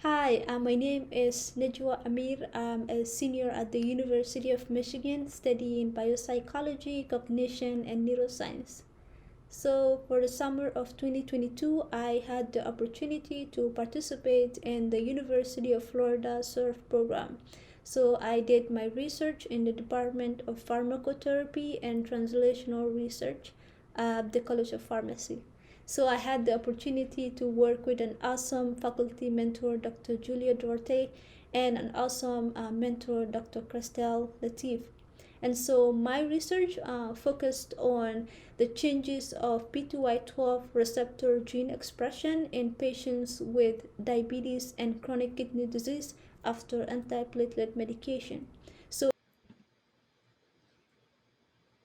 Hi, my name is Najiwa Amir. I'm a senior at the University of Michigan studying biopsychology, cognition, and neuroscience. So, for the summer of 2022, I had the opportunity to participate in the University of Florida SURF program. So, I did my research in the Department of Pharmacotherapy and Translational Research at the College of Pharmacy. So, I had the opportunity to work with an awesome faculty mentor, Dr. Julia Duarte, and an awesome mentor, Dr. Christelle Latif. And so my research focused on the changes of P2Y12 receptor gene expression in patients with diabetes and chronic kidney disease after antiplatelet medication. So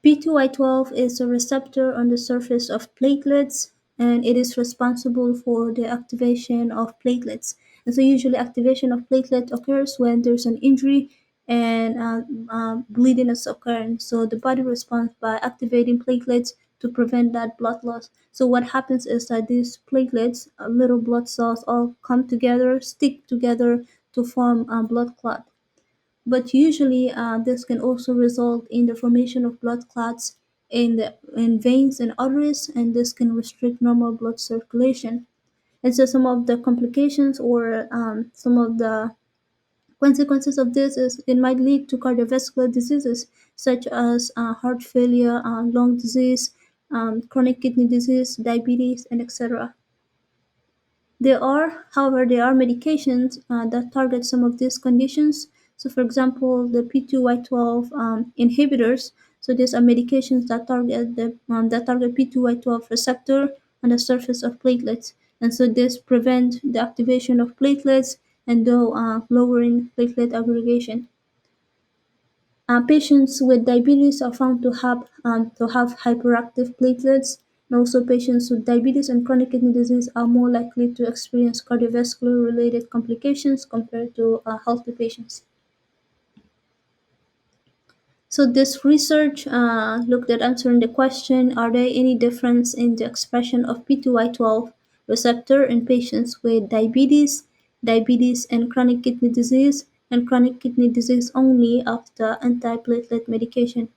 P2Y12 is a receptor on the surface of platelets and it is responsible for the activation of platelets. And so, usually, activation of platelet occurs when there's an injury and bleeding is occurring. So, the body responds by activating platelets to prevent that blood loss. So, what happens is that these platelets, little blood cells, all come together, stick together to form a blood clot. But usually, this can also result in the formation of blood clots in veins and arteries, and this can restrict normal blood circulation. And so, some of the complications or some of the consequences of this is it might lead to cardiovascular diseases such as heart failure, lung disease, chronic kidney disease, diabetes, and etc. However, there are medications that target some of these conditions. So, for example, the P2Y12 inhibitors. So, these are medications that target P2Y12 receptor on the surface of platelets, and so this prevent the activation of platelets and though lowering platelet aggregation. Patients with diabetes are found to have hyperactive platelets, and also patients with diabetes and chronic kidney disease are more likely to experience cardiovascular related complications compared to healthy patients. So this research looked at answering the question, are there any difference in the expression of P2Y12 receptor in patients with diabetes and chronic kidney disease, and chronic kidney disease only after antiplatelet medication?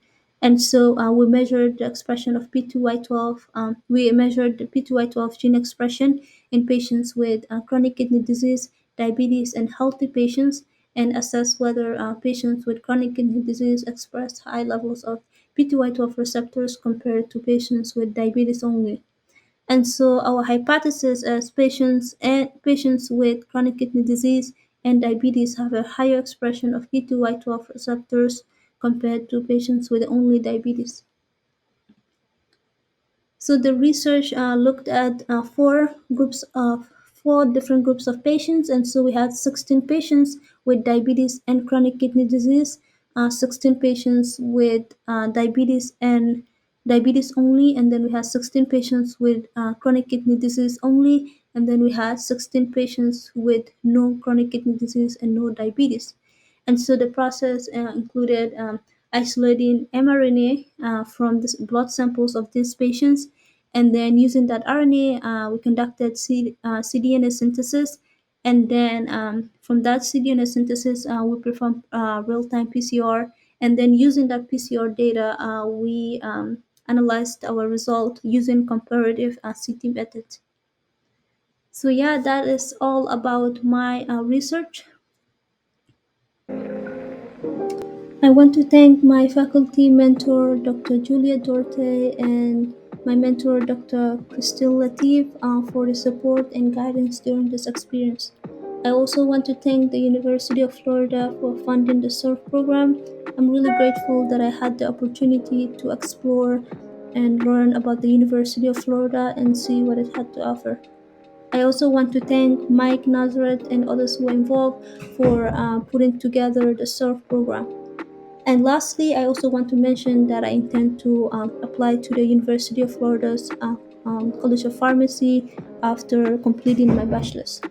And so we measured the expression of P2Y12. We measured the P2Y12 gene expression in patients with chronic kidney disease, diabetes, and healthy patients, and assess whether patients with chronic kidney disease express high levels of P2Y12 receptors compared to patients with diabetes only. And so our hypothesis is patients with chronic kidney disease and diabetes have a higher expression of P2Y12 receptors compared to patients with only diabetes. So the research looked at four different groups of patients, and so we had 16 patients with diabetes and chronic kidney disease, 16 patients with diabetes and diabetes only, and then we had 16 patients with chronic kidney disease only, and then we had 16 patients with no chronic kidney disease and no diabetes. And so the process included isolating mRNA from the blood samples of these patients. And then using that RNA, we conducted cDNA synthesis. And then from that cDNA synthesis, we performed real-time PCR. And then using that PCR data, we analyzed our result using comparative CT methods. So yeah, that is all about my research. I want to thank my faculty mentor, Dr. Julia Dorte, and my mentor, Dr. Christine Latif, for the support and guidance during this experience. I also want to thank the University of Florida for funding the SURF program. I'm really grateful that I had the opportunity to explore and learn about the University of Florida and see what it had to offer. I also want to thank Mike Nazareth and others who were involved for putting together the SURF program. And lastly, I also want to mention that I intend to apply to the University of Florida's College of Pharmacy after completing my bachelor's.